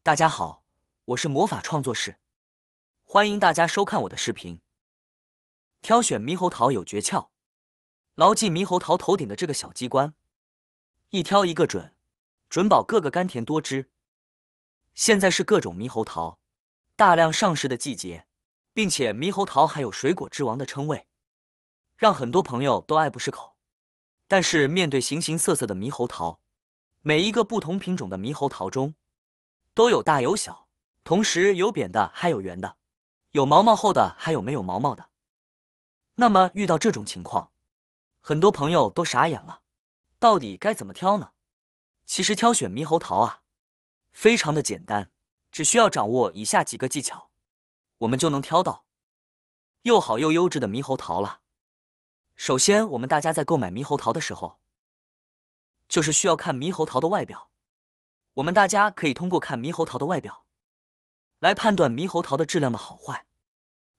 大家好，我是魔法创作室，欢迎大家收看我的视频。挑选猕猴桃有诀窍，牢记猕猴桃头顶的这个小机关，一挑一个准，准保个个甘甜多汁。现在是各种猕猴桃大量上市的季节，并且猕猴桃还有水果之王的称谓，让很多朋友都爱不释口。但是面对形形色色的猕猴桃，每一个不同品种的猕猴桃中都有大有小，同时有扁的还有圆的，有毛毛厚的还有没有毛毛的。那么遇到这种情况，很多朋友都傻眼了，到底该怎么挑呢？其实挑选猕猴桃啊，非常的简单，只需要掌握以下几个技巧，我们就能挑到又好又优质的猕猴桃了。首先，我们大家在购买猕猴桃的时候，就是需要看猕猴桃的外表。我们大家可以通过看猕猴桃的外表来判断猕猴桃的质量的好坏。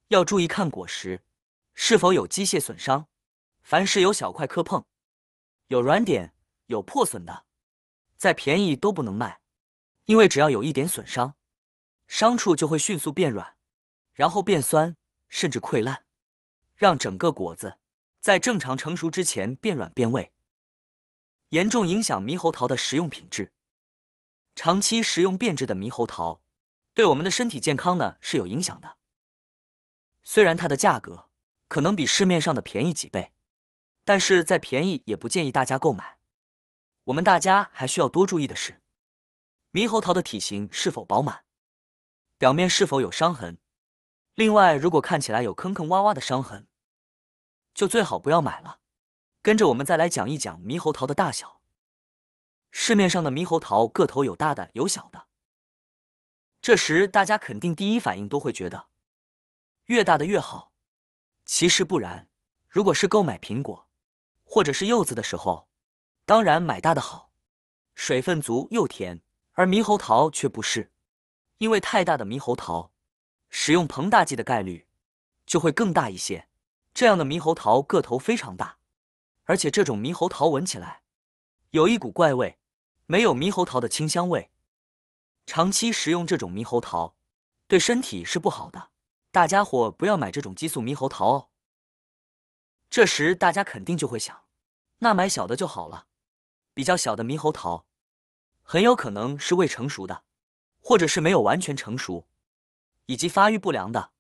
要注意看果实是否有机械损伤，凡是有小块磕碰、有软点、有破损的，再便宜都不能卖，因为只要有一点损伤，伤处就会迅速变软，然后变酸，甚至溃烂，让整个果子在正常成熟之前变软变味，严重影响猕猴桃的食用品质。长期食用变质的猕猴桃，对我们的身体健康呢是有影响的。虽然它的价格可能比市面上的便宜几倍，但是再便宜也不建议大家购买。我们大家还需要多注意的是，猕猴桃的体型是否饱满，表面是否有伤痕。另外，如果看起来有坑坑洼洼的伤痕，就最好不要买了。跟着我们再来讲一讲猕猴桃的大小。市面上的猕猴桃个头有大的有小的，这时大家肯定第一反应都会觉得越大的越好，其实不然。如果是购买苹果或者是柚子的时候，当然买大的好，水分足又甜，而猕猴桃却不是，因为太大的猕猴桃使用膨大剂的概率就会更大一些，这样的猕猴桃个头非常大，而且这种猕猴桃闻起来有一股怪味，没有猕猴桃的清香味。长期食用这种猕猴桃对身体是不好的，大家伙不要买这种激素猕猴桃哦。这时大家肯定就会想，那买小的就好了。比较小的猕猴桃很有可能是未成熟的，或者是没有完全成熟，以及发育不良的，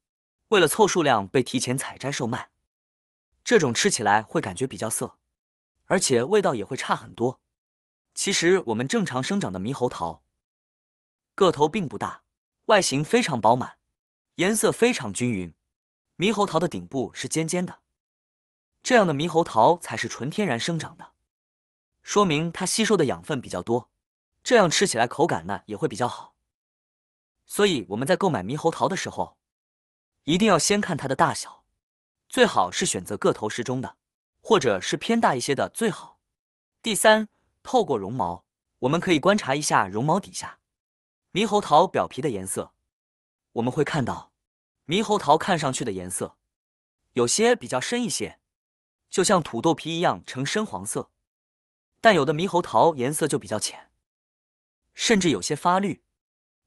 为了凑数量被提前采摘售卖。这种吃起来会感觉比较涩，而且味道也会差很多。其实我们正常生长的猕猴桃个头并不大，外形非常饱满，颜色非常均匀，猕猴桃的顶部是尖尖的，这样的猕猴桃才是纯天然生长的，说明它吸收的养分比较多，这样吃起来口感呢也会比较好。所以我们在购买猕猴桃的时候，一定要先看它的大小，最好是选择个头适中的，或者是偏大一些的最好。第三，透过绒毛，我们可以观察一下绒毛底下猕猴桃表皮的颜色，我们会看到猕猴桃看上去的颜色有些比较深一些，就像土豆皮一样呈深黄色，但有的猕猴桃颜色就比较浅，甚至有些发绿，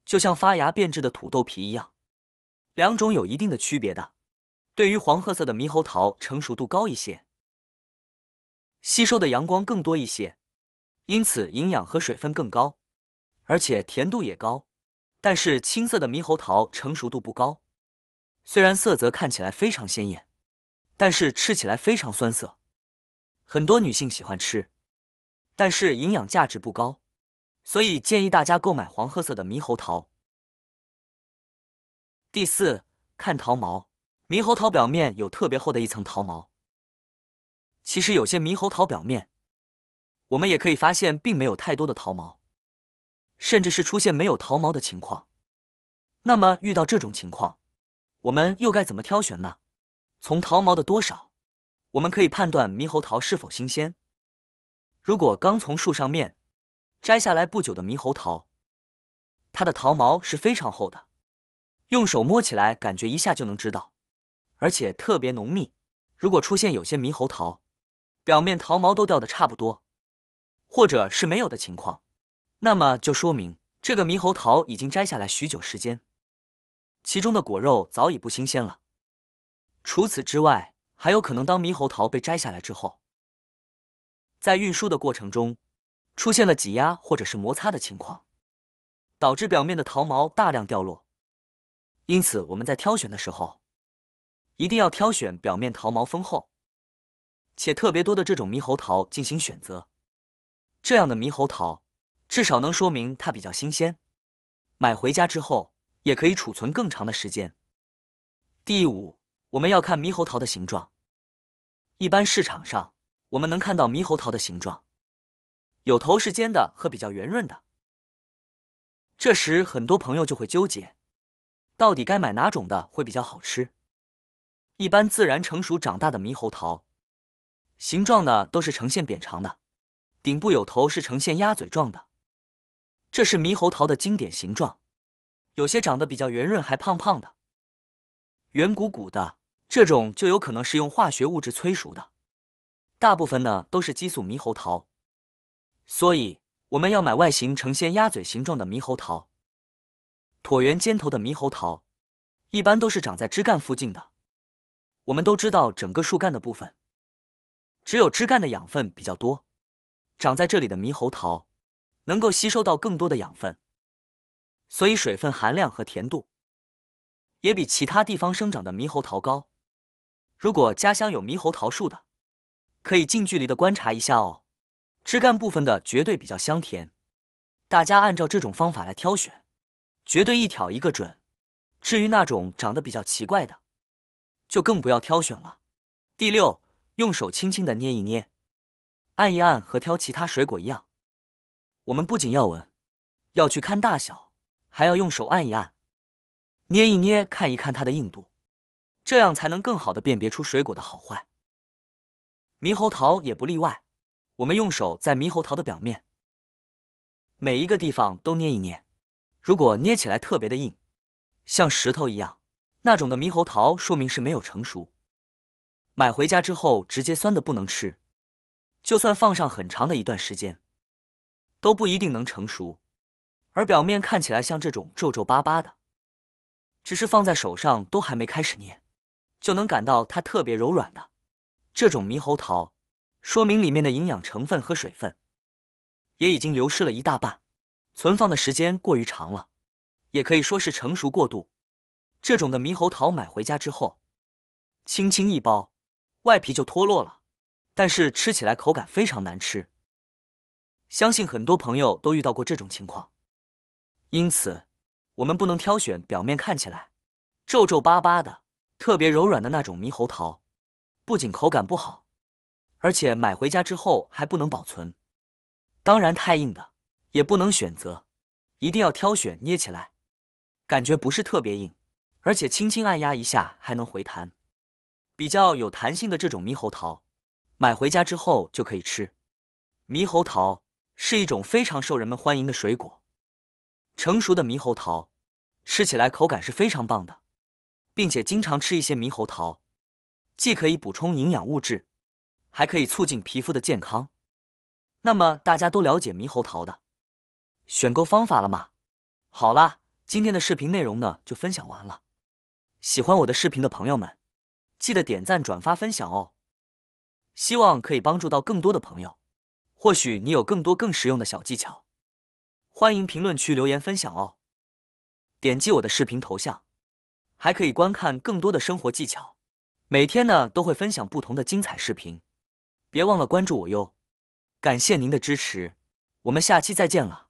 就像发芽变质的土豆皮一样。两种有一定的区别的。对于黄褐色的猕猴桃成熟度高一些，吸收的阳光更多一些，因此营养和水分更高，而且甜度也高。但是青色的猕猴桃成熟度不高，虽然色泽看起来非常鲜艳，但是吃起来非常酸涩，很多女性喜欢吃，但是营养价值不高，所以建议大家购买黄褐色的猕猴桃。第四，看桃毛。猕猴桃表面有特别厚的一层桃毛，其实有些猕猴桃表面我们也可以发现并没有太多的桃毛，甚至是出现没有桃毛的情况。那么遇到这种情况，我们又该怎么挑选呢？从桃毛的多少，我们可以判断猕猴桃是否新鲜。如果刚从树上面摘下来不久的猕猴桃，它的桃毛是非常厚的，用手摸起来感觉一下就能知道，而且特别浓密。如果出现有些猕猴桃表面桃毛都掉的差不多，或者是没有的情况，那么就说明这个猕猴桃已经摘下来许久时间，其中的果肉早已不新鲜了。除此之外，还有可能当猕猴桃被摘下来之后，在运输的过程中出现了挤压或者是摩擦的情况，导致表面的桃毛大量掉落。因此，我们在挑选的时候，一定要挑选表面桃毛丰厚且特别多的这种猕猴桃进行选择。这样的猕猴桃至少能说明它比较新鲜，买回家之后也可以储存更长的时间。第五，我们要看猕猴桃的形状。一般市场上我们能看到猕猴桃的形状，有头是尖的和比较圆润的。这时很多朋友就会纠结，到底该买哪种的会比较好吃。一般自然成熟长大的猕猴桃，形状呢都是呈现扁长的，顶部有头是呈现鸭嘴状的，这是猕猴桃的经典形状。有些长得比较圆润还胖胖的，圆鼓鼓的，这种就有可能是用化学物质催熟的。大部分呢都是激素猕猴桃，所以我们要买外形呈现鸭嘴形状的猕猴桃。椭圆尖头的猕猴桃一般都是长在枝干附近的。我们都知道，整个树干的部分只有枝干的养分比较多，长在这里的猕猴桃能够吸收到更多的养分，所以水分含量和甜度也比其他地方生长的猕猴桃高。如果家乡有猕猴桃树的，可以近距离的观察一下哦，枝干部分的绝对比较香甜。大家按照这种方法来挑选，绝对一挑一个准。至于那种长得比较奇怪的，就更不要挑选了。第六，用手轻轻的捏一捏，按一按，和挑其他水果一样。我们不仅要闻，要去看大小，还要用手按一按，捏一捏，看一看它的硬度，这样才能更好的辨别出水果的好坏。猕猴桃也不例外，我们用手在猕猴桃的表面每一个地方都捏一捏，如果捏起来特别的硬，像石头一样，那种的猕猴桃说明是没有成熟，买回家之后直接酸的不能吃，就算放上很长的一段时间都不一定能成熟。而表面看起来像这种皱皱巴巴的，只是放在手上都还没开始捏，就能感到它特别柔软的这种猕猴桃，说明里面的营养成分和水分也已经流失了一大半，存放的时间过于长了，也可以说是成熟过度。这种的猕猴桃买回家之后，轻轻一剥，外皮就脱落了，但是吃起来口感非常难吃。相信很多朋友都遇到过这种情况，因此我们不能挑选表面看起来皱皱巴巴的、特别柔软的那种猕猴桃，不仅口感不好，而且买回家之后还不能保存。当然太硬的也不能选择，一定要挑选捏起来感觉不是特别硬，而且轻轻按压一下还能回弹，比较有弹性的这种猕猴桃，买回家之后就可以吃。猕猴桃是一种非常受人们欢迎的水果，成熟的猕猴桃吃起来口感是非常棒的，并且经常吃一些猕猴桃，既可以补充营养物质，还可以促进皮肤的健康。那么大家都了解猕猴桃的选购方法了吗？好啦，今天的视频内容呢就分享完了。喜欢我的视频的朋友们，记得点赞、转发、分享哦。希望可以帮助到更多的朋友，或许你有更多更实用的小技巧，欢迎评论区留言分享哦。点击我的视频头像，还可以观看更多的生活技巧。每天呢都会分享不同的精彩视频，别忘了关注我哟。感谢您的支持，我们下期再见了。